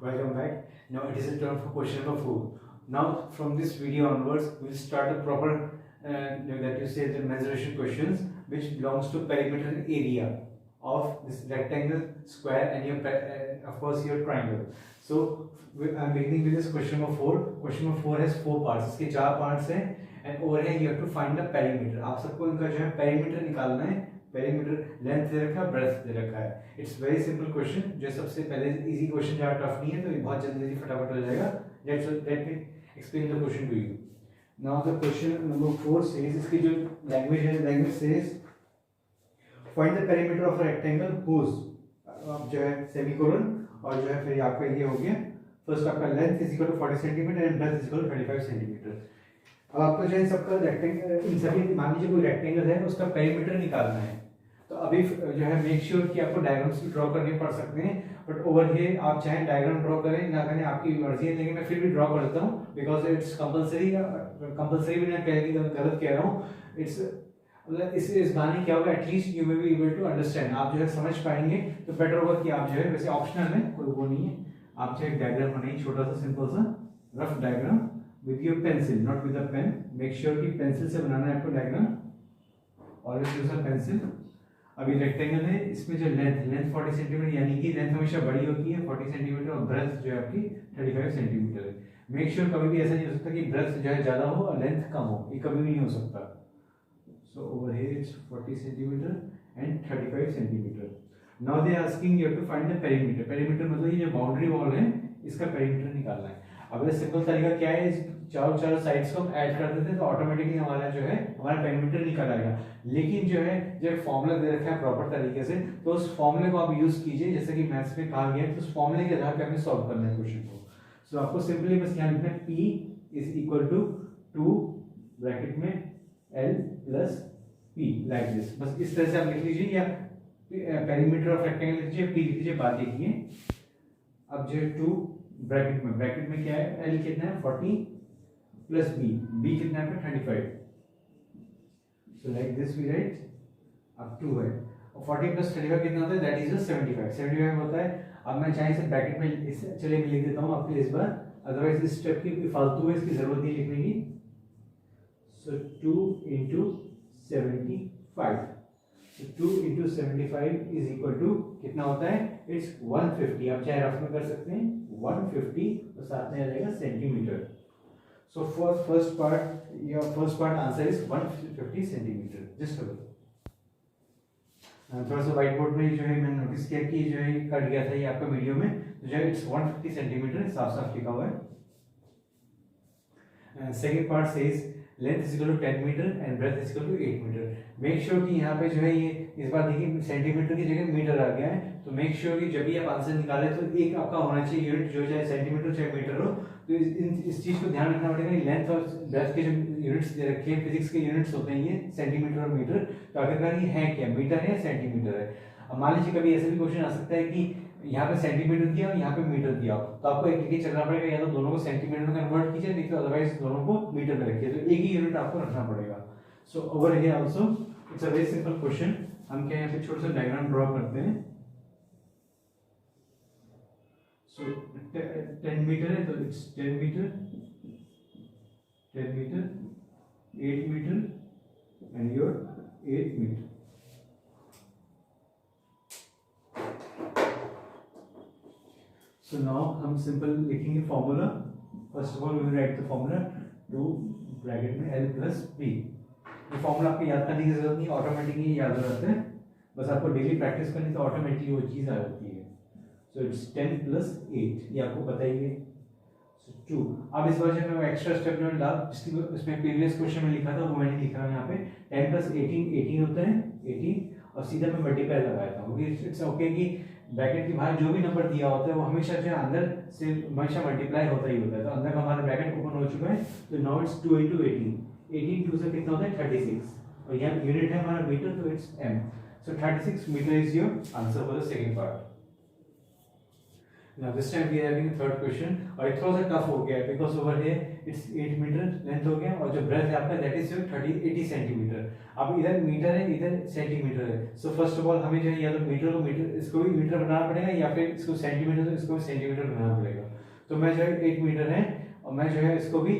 Welcome back. Now it is a turn for question number 4. Now from this video onwards, we will start a proper that you say the measuration questions which belongs to perimeter area of this rectangle, square, and your of course your triangle. So I am beginning with this question number 4. Question number 4 has 4 parts. इसके 4 parts हैं and over here you have to find the perimeter. आप सबको इनका जो है perimeter निकालना है. Perimeter length दे रखा है, ब्रेथ दे रखा है. It's very simple question. जो सबसे पहले इजी क्वेश्चन ज़्यादा टफ नहीं है तो ये बहुत जल्दी फटाफट हो जाएगा. Let me explain the question to you. Now the question number 4 says, इसकी जो लैंग्वेज है, language says find the perimeter of rectangle whose, अब जो है सेमीकोलन और जो है फिर आपका ये हो गया. फर्स्ट आपका length is equal to 40 centimetre and breadth is equal to 35 centimetre. अब आपको जो है सबका रेक्टेंगल, इन सभी मान लीजिए कोई रेक्टेंगल है उसका पेरीमीटर निकालना है. तो अभी जो है मेक श्योर कि आपको डायग्राम्स भी ड्रॉ करने पड़ सकते हैं, बट ओवर हियर आप चाहे डायग्राम ड्रॉ करें ना करें आपकी मर्जी है, लेकिन मैं फिर भी ड्रॉ करता हूँ बिकॉज इट्स कंपलसरी. कंपलसरी भी मैं गलत कह रहा हूँ. इट्स मतलब इस बहाने क्या होगा, at least you may be able to understand. आप जो है समझ पाएंगे तो बेटर होगा कि आप जो है, वैसे ऑप्शनल है, कोई वो नहीं है, आप जो एक डायग्राम बनाइए, छोटा सा सिंपल सा rough diagram with your pencil, not with a pen. Make sure कि पेंसिल से बनाना है आपको diagram, always use a pencil. अभी रेक्टेंगल है, इसमें जो लेंथ 40 सेंटीमीटर, यानी कि लेंथ हमेशा बड़ी होती है 40 सेंटीमीटर और ब्रेथ जो है आपकी 35 सेंटीमीटर है. मेक श्योर कभी भी ऐसा नहीं हो सकता कि ब्रेथ जो है ज़्यादा हो और लेंथ कम हो, ये कभी भी नहीं हो सकता. So over here it's 40 centimetre and 35 centimetre. Now they are asking you to find the perimeter. Perimeter मतलब ये जो बाउंड्री वॉल है इसका पेरीमीटर निकालना है. अब ये सिंपल तरीका क्या है, चारों साइड्स को हम ऐड कर देते हैं तो ऑटोमेटिकली हमारा जो है हमारा पेरीमीटर निकल आएगा. लेकिन जो है जो फॉर्मूला दे रखा है प्रॉपर तरीके से, तो उस फॉर्मूले को आप यूज कीजिए जैसे कि मैथ्स में कहा गया है. तो उस फॉर्मूले के आधार पर हमें सॉल्व करना है क्वेश्चन को. सो आपको सिंपली बस यहाँ लिखना है P is equal to 2 bracket में L plus P like this. बस इस तरह से आप लिख लीजिए, या पेरीमीटर ऑफ रेक्टेंगल लिख लीजिए, P लिख लीजिए, बात एक ही है. अब जो 2 ब्रैकेट में क्या है, L कितना है 40 प्लस B कितना है 35. So like this we write. अब 2 है और 40 प्लस 35 कितना होता है, दैट इज 75 होता है. अब मैं चाहे इसे ब्रैकेट में चलिए मैं लिख देता हूँ आपके लिए इस बार, अदरवाइज इस स्टेप की फालतू है, इसकी जरूरत नहीं लिखने की. सो 2 into 75. So 2 into 75 is equal to कितना होता है, इट्स 150. आप चाहे रफ में कर सकते हैं 150 और साथ में आ जाएगा centimetre. So for first part answer is 150 centimetre. Just थोड़ा सा व्हाइट बोर्ड में जो है मैंने नोटिस किया कि जो है कट गया था ये आपका वीडियो में, तो जो है इट्स 150 सेंटीमीटर साफ साफ लिखा हुआ है. Second part says length is equal to 10 metre and breadth is equal to 8 metre. Make sure कि यहाँ पे जो है ये इस बार देखिए सेंटीमीटर की जगह मीटर आ गया है. तो मेक श्योर कि जब भी आप आंसर निकाले तो एक आपका होना चाहिए यूनिट, जो चाहे सेंटीमीटर चाहे मीटर हो. तो इस चीज को ध्यान रखना पड़ेगा. लेंथ और ब्रेथ के जो यूनिट्स दे रखे हैं, फिजिक्स के यूनिट्स होते हैं ये सेंटीमीटर और मीटर. तो आखिरकार ये है क्या, मीटर है या सेंटीमीटर है. अब मान लीजिए कभी ऐसा भी क्वेश्चन आ सकता है कि यहाँ पे सेंटीमीटर दिया और यहाँ पे मीटर दिया, तो आपको एक लेके चलना पड़ेगा, या तो दोनों को सेंटीमीटर में कन्वर्ट कीजिए, नहीं तो अदरवाइज दोनों को मीटर में रखिए. तो एक ही यूनिट आपको रखना पड़ेगा. सो over here also it's a very simple question. हम क्या यहाँ पे छोटा सा डायग्राम ड्रॉ करते हैं. सो 10 मीटर है तो it's 10 metre 8 metre and your 8 metre. So now हम सिंपल लिखेंगे formula. First of all we will write the formula 2 bracket में L प्लस B. ये फॉर्मूला आपको याद करने की जरूरत नहीं, ऑटोमेटिकली याद हो जाता है. बस आपको डेली प्रैक्टिस करनी तो ऑटोमेटिकली वो चीज़ आ जाती है. सो इट्स 10 प्लस 8, ये आपको पता ही है. सो 2. अब इस बार जब मैं एक्स्ट्रा स्टेप में डाल, इसमें प्रीवियस क्वेश्चन में लिखा था वो मैंने लिखा है यहाँ पे. 10 प्लस 18 होता है 18, और सीधा मैं मल्टीप्लाई लगाया था. इट्स ओके कि ब्रैकेट के बाहर जो भी नंबर दिया होता है वो हमेशा जो है अंदर से हमेशा मल्टीप्लाई होता ही होता है. तो अंदर का हमारा ब्रैकेट ओपन हो चुका है. तो नाउ इट्स 2 into 18 2 से कितना होता है 36, और यहाँ यूनिट है हमारा मीटर, तो it's m. So 36 metre is your answer for the second part. Now this time we are having a third question और ये थोड़ा सा टफ हो गया है because over here it's 8 metre length हो गया और जो ब्रेथ है आपका that is your 80 सेंटीमीटर। अब इधर मीटर है इधर सेंटीमीटर है। सो फर्स्ट ऑफ ऑल हमें जो है या तो मीटर को मीटर इसको भी मीटर बनाना पड़ेगा या फिर इसको सेंटीमीटर तो इसको भी सेंटीमीटर बनाना पड़ेगा। तो मैं जो है 8 मीटर है और मैं जो है इसको भी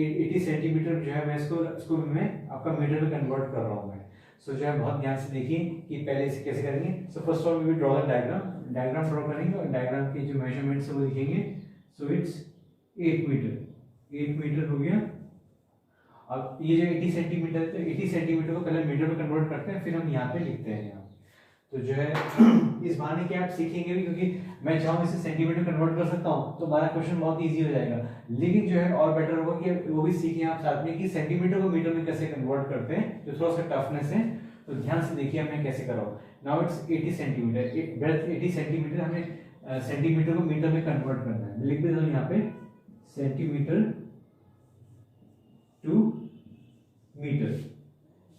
80 सेंटीमीटर जो है मैं इसको मैं आपका मीटर में कन्वर्ट कर रहा हूँ मैं। सो जो है बहुत ध्यान से देखिए कि पहले इसे कैसे करेंगे। So first of all we will draw the diagram draw करेंगे और डायग्राम की जो मेजरमेंट्स है वो लिखेंगे। सो इट्स 8 मीटर हो गया। अब ये जो 80 सेंटीमीटर है तो 80 सेंटीमीटर को पहले मीटर में कन्वर्ट करते हैं फिर हम यहाँ पे लिखते हैं यहाँ। तो जो है इस बहाने के आप सीखेंगे भी क्योंकि मैं चाहूँ इसे सेंटीमीटर कन्वर्ट कर सकता हूँ तो हमारा क्वेश्चन बहुत इजी हो जाएगा। लेकिन जो है और बेटर होगा कि वो भी सीखें आप साथ में कि सेंटीमीटर को मीटर में कैसे कन्वर्ट करते हैं जो थोड़ा सा टफनेस है। तो ध्यान से देखिए मैं कैसे कर रहा हूँ। Now it's 80 centimetre breath 80 centimetre हमें सेंटीमीटर को मीटर में कन्वर्ट करना है। लिख देता हूँ यहाँ पे सेंटीमीटर टू मीटर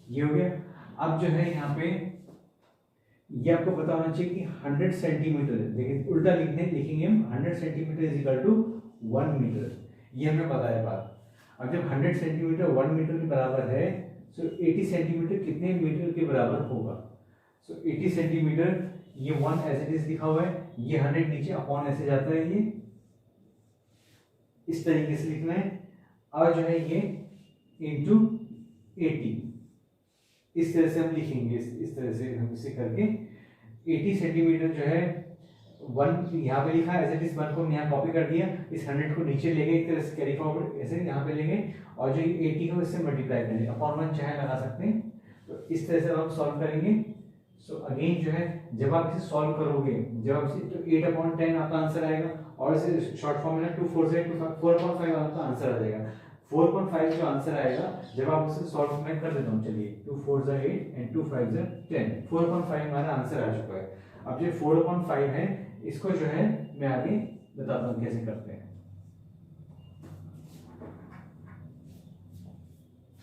ये हो गया। अब जो है यहाँ पे ये आपको पता होना चाहिए कि 100 सेंटीमीटर देखिए उल्टा लिखेंगे हम 100 centimetre is equal to 1 metre. ये हमें पता है बात। अब जब 100 सेंटीमीटर 1 मीटर के बराबर है सो 80 सेंटीमीटर कितने मीटर के बराबर होगा। सो 80 सेंटीमीटर ये 1 एज इट इज लिखा हुआ है ये 100 नीचे अपॉन ऐसे जाता है ये इस तरीके से लिखना है और जो है ये इंटू 80 इस तरह से हम लिखेंगे। इस तरह से हम इसे करके 80 सेंटीमीटर जो है 1 यहाँ पे लिखा है एज इट इज 1 को यहाँ कॉपी कर दिया इस 100 को नीचे ले गए एक तरह से कैरी फॉरवर्ड ऐसे यहाँ पे लेंगे और जो 80 को इससे मल्टीप्लाई करेंगे अपॉन 1 चाहे लगा सकते हैं। तो इस तरह से हम सॉल्व करेंगे। सो अगेन जो है जब आप इसे सॉल्व करोगे जब आप इसे तो 8/10 आपका आंसर आएगा और इसे शॉर्ट फॉर्म में 2 4 से 4.5 आपका आंसर आ जाएगा। 4.5 जो आंसर आएगा जब आप उसे सॉल्व मैं कर देता हूँ। चलिए 2 4 8 एंड 2 5 10 4.5 हमारा आंसर आ चुका है। अब जो 4.5 है इसको जो है मैं आगे बताता हूँ कैसे करते हैं।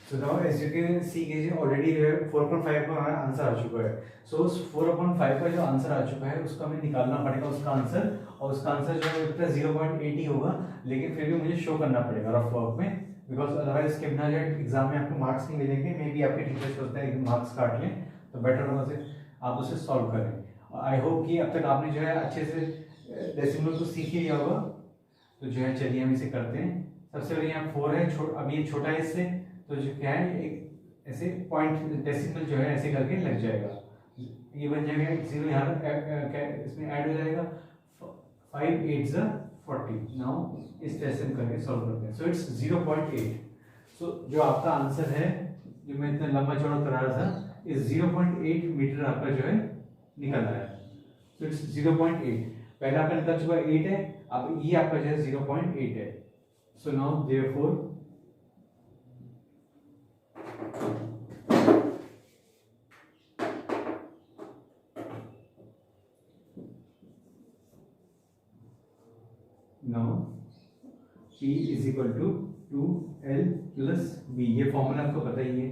So now as you can see already 4.5 का हमारा आंसर आ चुका है। So उस 4.5 का जो आंसर आ चुका है उसका हमें निकालना पड़ेगा उसका आंसर और उसका आंसर जो है उतना 0.80 होगा लेकिन फिर भी मुझे शो करना पड़ेगा रफ वर्क में बिकॉज अदरवाइज इसके बिना जो एग्जाम में आपको मार्क्स नहीं मिलेंगे। मे बी आपके टीचर्स होते हैं मार्क्स काट लें तो बेटर होगा से आप उसे सॉल्व करें। आई होप कि अब तक आपने जो है अच्छे से डेसिमल को सीख ही लिया होगा। तो जो है चलिए हम इसे करते हैं। सबसे पहले यहाँ 4 है अब ये छोटा है इससे तो जो क्या है एक ऐसे पॉइंट डेसिमल जो है ऐसे करके लग जाएगा ये बन जाएगा 0 यहाँ पर इसमें ऐड हो जाएगा 5 8 40। नाउ इस तरह से हम करके सॉल्व करते हैं। So it's 0.8। सो जो आपका आंसर है जो मैं इतना लंबा चौड़ा करा रहा था इस 0.8 मीटर आपका जो है निकल रहा है। सो इट्स 0.8 पहले आपका निकल चुका 8 है अब ये आपका जो है 0.8 है। So now therefore now P is equal to 2L plus B ये फॉर्मूला आपको पता ही है।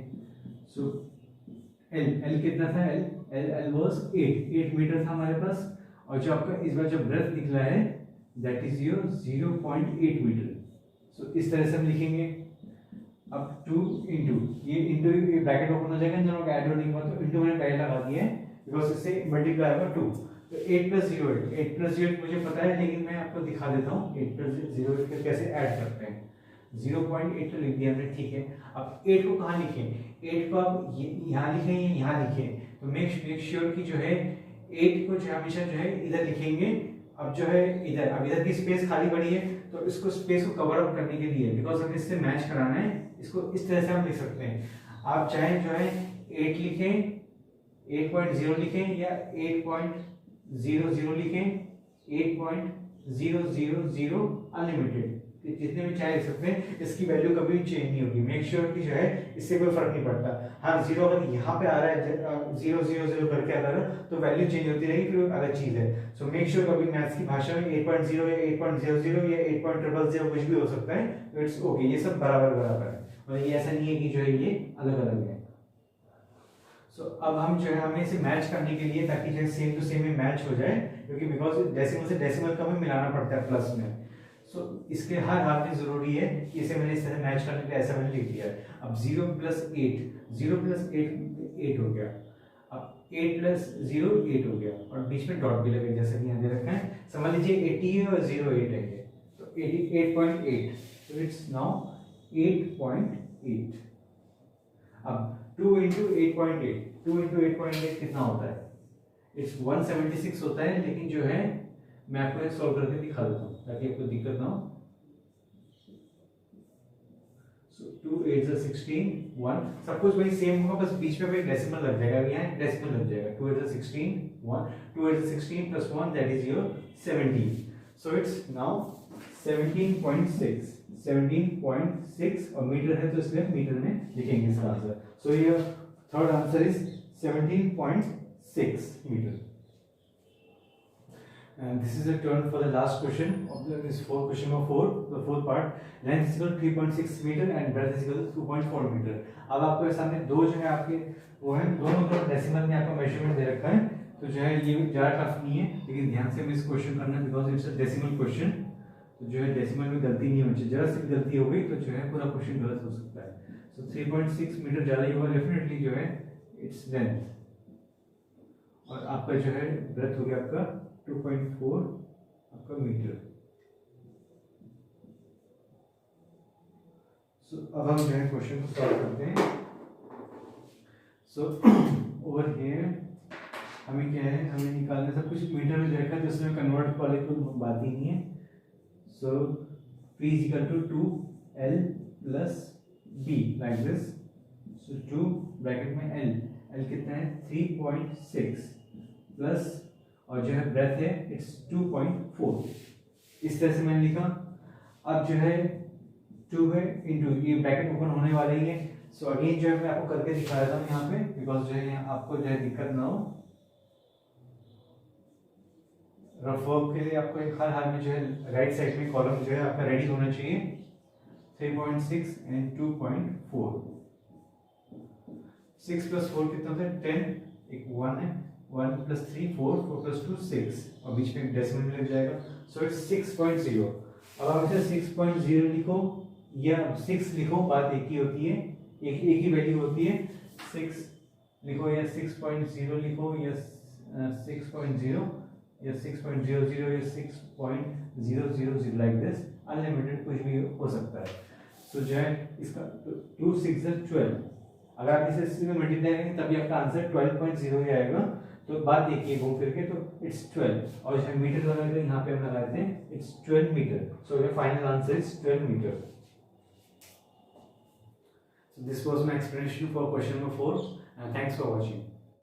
सो L कितना था L was 8 मीटर था हमारे पास और जो आपका इस बार जो ब्रेथ निकला है दैट इज योर 0.8 मीटर। सो इस तरह से हम लिखेंगे। अब 2 इंटू ये ब्रैकेट ओपन हो जाएगा इन दोनों का ऐड होने के बाद तो इंटू मैंने पहले लगा दिया है बिकॉज इससे मल्टीप्लाई होगा 2 तो 8 + 0 मुझे पता है लेकिन मैं आपको दिखा देता हूँ 8 + 0 कैसे ऐड करते हैं। 0.8 तो लिख दिया हमने ठीक है। अब 8 को कहाँ लिखें 8 को आप यहाँ लिखें या यहाँ लिखें तो मेक श्योर कि जो है 8 को जो हमेशा जो है इधर लिखेंगे। अब जो है अब इधर की स्पेस खाली पड़ी है तो इसको स्पेस को कवर अप करने के लिए बिकॉज हमें इससे मैच कराना है इसको इस तरह से हम लिख सकते हैं। आप चाहे जो है 8 लिखें 8.0 लिखें या 8.00 लिखें 8.000 अनलिमिटेड जितने भी चाहे लिख सकते हैं। इसकी वैल्यू कभी भी चेंज नहीं होगी। मेक श्योर कि जो है इससे कोई फर्क नहीं पड़ता। हाँ 0 अगर यहाँ पे आ रहा है 000 करके आ रहा है तो वैल्यू चेंज होती रहेगी फिर अलग चीज है। सो मेक श्योर कभी मैथ्स की भाषा में 8.0 या 8.00 या 8.000 कुछ भी हो सकता है तो इट्स ओके ये सब बराबर है और ये ऐसा नहीं है कि जो है ये अलग अलग है। सो अब हम जो है हमें इसे मैच करने के लिए, ताकि जो है सेम टू सेम में मैच हो जाए, क्योंकि बिकॉज डेसिमल से डेसिमल का हमें मिलाना पड़ता है प्लस में। सो इसके हर हाल में जरूरी है कि इसे मैंने इस तरह मैच करने के लिए ऐसा मैंने लिख दिया है। अब 0 + 8, 0 + 8 हो गया। अब 8 + 0 8 हो गया, और बीच में डॉट भी लगे जैसा कि यहाँ दे रखा है। समझ लीजिए 80 है और 0 8 है, तो 88.8, तो इट्स नाउ 8.8। अब 2 × 8.8, 2 × 8.8 कितना होता है? इट्स 176 होता है, लेकिन जो है मैं आपको एक सॉल्व करके दिखा देता हूँ ताकि आपको दिक्कत ना हो। सो 2 8 16, 1, सब कुछ वही सेम होगा, बस बीच में एक डेसिमल लग जाएगा, यहाँ डेसिमल लग जाएगा। 2 8 16, 1, 2 8 16 + 1, that is your 17। So it's now 17.6, 17.6, और मीटर है तो इसलिए मीटर में लिखेंगे इसका answer. So your third answer is 17.6 metre. And this is a turn for the last question of this question number 4, the fourth part. Length is equal to 3.6 meter and breadth is equal to 2.4 meter. अब आपके सामने दो जो है आपके वो है, दोनों तरफ डेसिमल में आपका मेजरमेंट दे रखा है, तो जो है ये ज़्यादा टफ नहीं है, लेकिन ध्यान से हमें इस क्वेश्चन करना है because it's a decimal question. तो जो है डेसिमल में गलती नहीं होनी चाहिए, जरा सी गलती हो गई तो जो है पूरा क्वेश्चन गलत हो सकता है। सो 3.6 मीटर ज़्यादा ही होगा डेफिनेटली जो है इट्स लेंथ, और आपका जो है ब्रेथ हो गया आपका 2.4 आपका मीटर। सो अब हम जो है क्वेश्चन को सॉल्व करते हैं। सो ओवर हियर हमें क्या है, हमें निकालना सब कुछ मीटर में देखा है, जिसमें कन्वर्ट वाले कोई बात ही नहीं है। सो P = 2L + B like this. So 2 bracket में L कितना है 3.6 प्लस, और जो है ब्रेथ है इट्स 2.4, इस तरह से मैंने लिखा। अब जो है 2 है इंटू ये ब्रैकेट ओपन होने वाले ही है। सो अगेन जो है मैं आपको करके दिखा रहा हूँ यहाँ पे, बिकॉज जो है आपको जो है दिक्कत ना हो। रफ वर्क के लिए आपको एक हर हाल में जो है राइट साइड में कॉलम जो है आपका रेडी होना चाहिए। 3.6 एंड 2.4, 6 + 4 कितना होता है 10, एक 1 है, 1 + 3 4, 4 + 2 6, और बीच में एक डेसिमल में लग जाएगा। So it's 6.0। अब आप इसे 6.0 लिखो या 6 लिखो, बात एक ही होती है, एक ही वैल्यू होती है। 6 लिखो या 6.0 लिखो या 6.0 या 6.00 या 6.000 लाइक दिस, अनलिमिटेड कुछ भी हो सकता है। सो जो है इसका 2 6 12, अगर आप इसे इसमें मल्टीप्लाई करेंगे तभी आपका आंसर 12.0 ही आएगा। तो बात एक ही घूम फिर के, तो इट्स 12, और जो मीटर लगाएंगे यहाँ पे हम लगा देते हैं it's 12 metre. So your final answer is 12 metre. So this was my explanation for question number 4, and thanks for watching.